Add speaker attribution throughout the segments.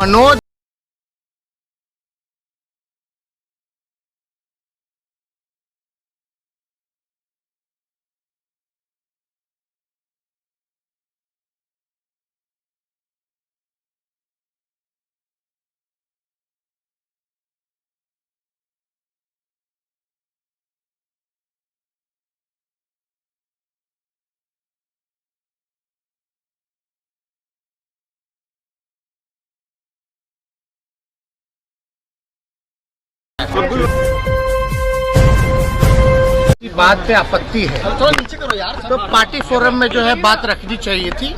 Speaker 1: मनोज की बात पे आपत्ति है तो पार्टी फोरम में जो है बात रखनी चाहिए थी,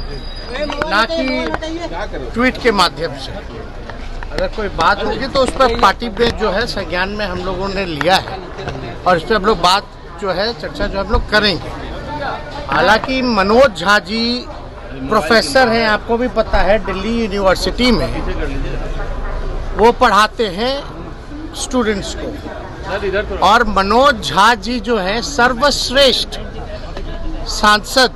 Speaker 1: ना कि ट्वीट के माध्यम से। अगर कोई बात होगी तो उस पर पार्टी में जो है संज्ञान में हम लोगों ने लिया है और इस पर हम लोग बात जो है चर्चा जो हम लोग करेंगे। हालांकि मनोज झा जी प्रोफेसर हैं, आपको भी पता है, दिल्ली यूनिवर्सिटी में वो पढ़ाते हैं स्टूडेंट्स को। और मनोज झा जी जो है सर्वश्रेष्ठ सांसद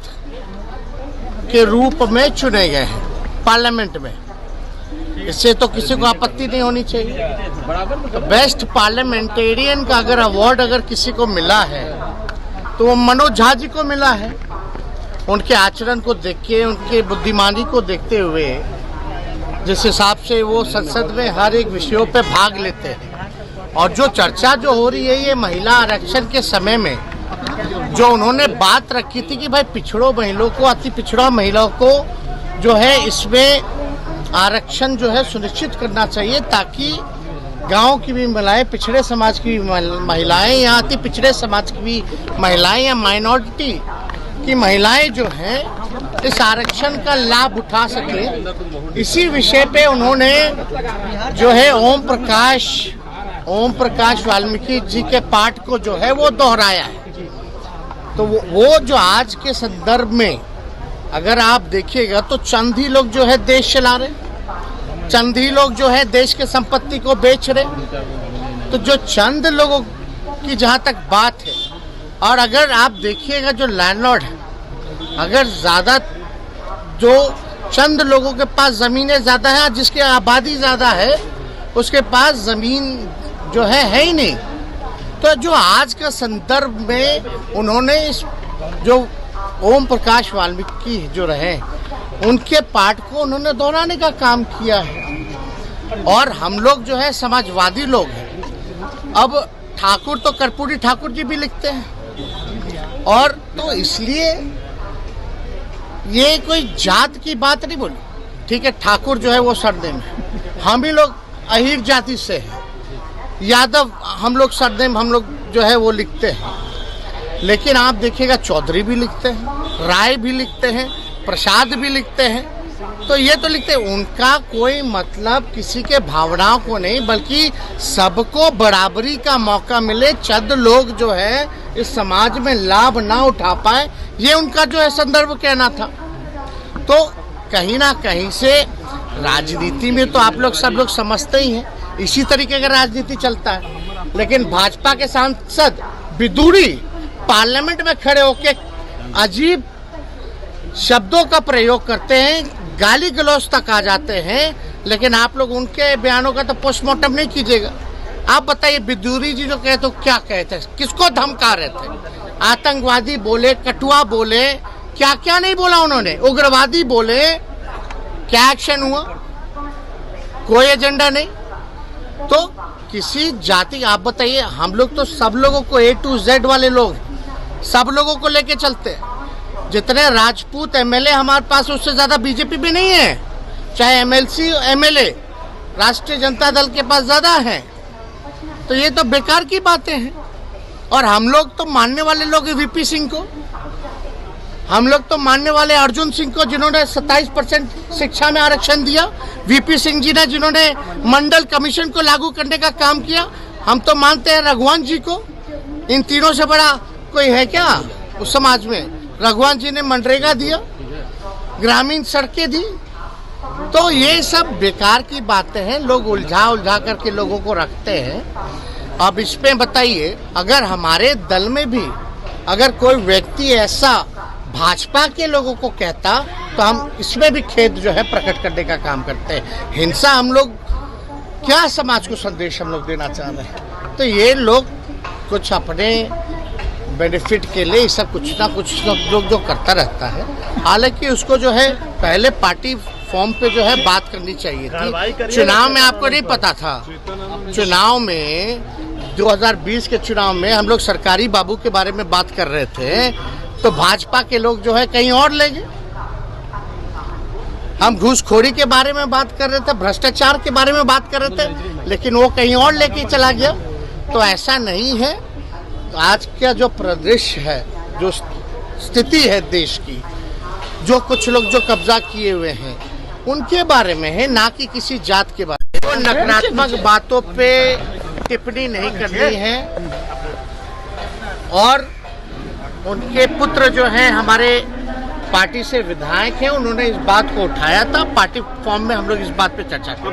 Speaker 1: के रूप में चुने गए हैं पार्लियामेंट में। इससे तो किसी को आपत्ति नहीं होनी चाहिए। तो बेस्ट पार्लियामेंटेरियन का अगर अवार्ड अगर किसी को मिला है तो वो मनोज झा जी को मिला है। उनके आचरण को देख के, उनके बुद्धिमानी को देखते हुए, जिस हिसाब से वो संसद में हर एक विषयों पे भाग लेते हैं। और जो चर्चा जो हो रही है ये महिला आरक्षण के समय में जो उन्होंने बात रखी थी कि भाई पिछड़ों महिलाओं को, अति पिछड़ा महिलाओं को जो है इसमें आरक्षण जो है सुनिश्चित करना चाहिए, ताकि गांव की भी महिलाएं, पिछड़े समाज की भी महिलाएं या अति पिछड़े समाज की भी महिलाएं या माइनॉरिटी की महिलाएं जो हैं इस आरक्षण का लाभ उठा सके। इसी विषय पे उन्होंने जो है ओम प्रकाश वाल्मीकि जी के पाठ को जो है वो दोहराया है। तो वो जो आज के संदर्भ में अगर आप देखिएगा तो चंद ही लोग जो है देश चला रहे, चंद ही लोग जो है देश के संपत्ति को बेच रहे। तो जो चंद लोगों की जहाँ तक बात है, और अगर आप देखिएगा जो लैंडलॉर्ड है, अगर ज़्यादा जो चंद लोगों के पास ज़मीनें ज़्यादा हैं, जिसकी आबादी ज़्यादा है उसके पास ज़मीन जो है ही नहीं। तो जो आज के संदर्भ में उन्होंने इस जो ओम प्रकाश वाल्मीकि जो रहे उनके पाठ को उन्होंने दोहराने का काम किया है। और हम लोग जो है समाजवादी लोग हैं। अब ठाकुर तो कर्पूरी ठाकुर जी भी लिखते हैं, और तो इसलिए ये कोई जात की बात नहीं बोली। ठीक है, ठाकुर जो है वो सरनेम है, हम ही लोग अहीर जाति से हैं, यादव हम लोग सरनेम हम लोग जो है वो लिखते हैं। लेकिन आप देखिएगा चौधरी भी लिखते हैं, राय भी लिखते हैं, प्रसाद भी लिखते हैं। तो ये तो लिखते हैं, उनका कोई मतलब किसी के भावनाओं को नहीं, बल्कि सबको बराबरी का मौका मिले, चंद लोग जो है इस समाज में लाभ ना उठा पाए, ये उनका जो है संदर्भ कहना था। तो कहीं ना कहीं से राजनीति में तो आप लोग सब लोग समझते ही हैं, इसी तरीके का राजनीति चलता है। लेकिन भाजपा के सांसद विदुरी पार्लियामेंट में खड़े होकर अजीब शब्दों का प्रयोग करते हैं, गाली गलौज तक आ जाते हैं। लेकिन आप लोग उनके बयानों का तो पोस्टमार्टम नहीं कीजिएगा। आप बताइए, विदुरी जी जो कहते तो क्या कहते, किसको धमका रहे थे? आतंकवादी बोले, कटुआ बोले, क्या क्या नहीं बोला उन्होंने, उग्रवादी बोले। क्या एक्शन हुआ? कोई एजेंडा नहीं। तो किसी जाति, आप बताइए, हम लोग तो सब लोगों को A to Z वाले लोग सब लोगों को लेके चलते हैं। जितने राजपूत एमएलए हमारे पास, उससे ज़्यादा बीजेपी भी नहीं है। चाहे एमएलसी एमएलए राष्ट्रीय जनता दल के पास ज़्यादा है। तो ये तो बेकार की बातें हैं। और हम लोग तो मानने वाले लोग वीपी सिंह को, हम लोग तो मानने वाले अर्जुन सिंह को, जिन्होंने 27% शिक्षा में आरक्षण दिया, वीपी सिंह जी ने जिन्होंने मंडल कमीशन को लागू करने का काम किया। हम तो मानते हैं रघुवंश जी को। इन तीनों से बड़ा कोई है क्या उस समाज में? रघुवंश जी ने मनरेगा दिया, ग्रामीण सड़कें दी। तो ये सब बेकार की बातें हैं, लोग उलझा करके लोगों को रखते हैं। अब इसमें बताइए, अगर हमारे दल में भी अगर कोई व्यक्ति ऐसा भाजपा के लोगों को कहता तो हम इसमें भी खेद जो है प्रकट करने का काम करते हैं। हिंसा हम लोग क्या समाज को संदेश हम लोग देना चाह रहे हैं? तो ये लोग कुछ अपने बेनिफिट के लिए सब कुछ ना कुछ लोग जो करता रहता है। हालांकि उसको जो है पहले पार्टी फॉर्म पे जो है बात करनी चाहिए थी। चुनाव में आपको नहीं पता था, चुनाव में 2020 के चुनाव में हम लोग सरकारी बाबू के बारे में बात कर रहे थे तो भाजपा के लोग जो है कहीं और ले गए। हम घूसखोरी के बारे में बात कर रहे थे, भ्रष्टाचार के बारे में बात कर रहे थे, लेकिन वो कहीं और लेके चला गया। तो ऐसा नहीं है। आज का जो परिदृश्य है, जो स्थिति है देश की, जो कुछ लोग जो कब्जा किए हुए हैं उनके बारे में है, ना कि किसी जात के बारे में। वो नकारात्मक बातों पे टिप्पणी नहीं करनी है। और उनके पुत्र जो हैं हमारे पार्टी से विधायक हैं, उन्होंने इस बात को उठाया था। पार्टी फॉर्म में हम लोग इस बात पे चर्चा की।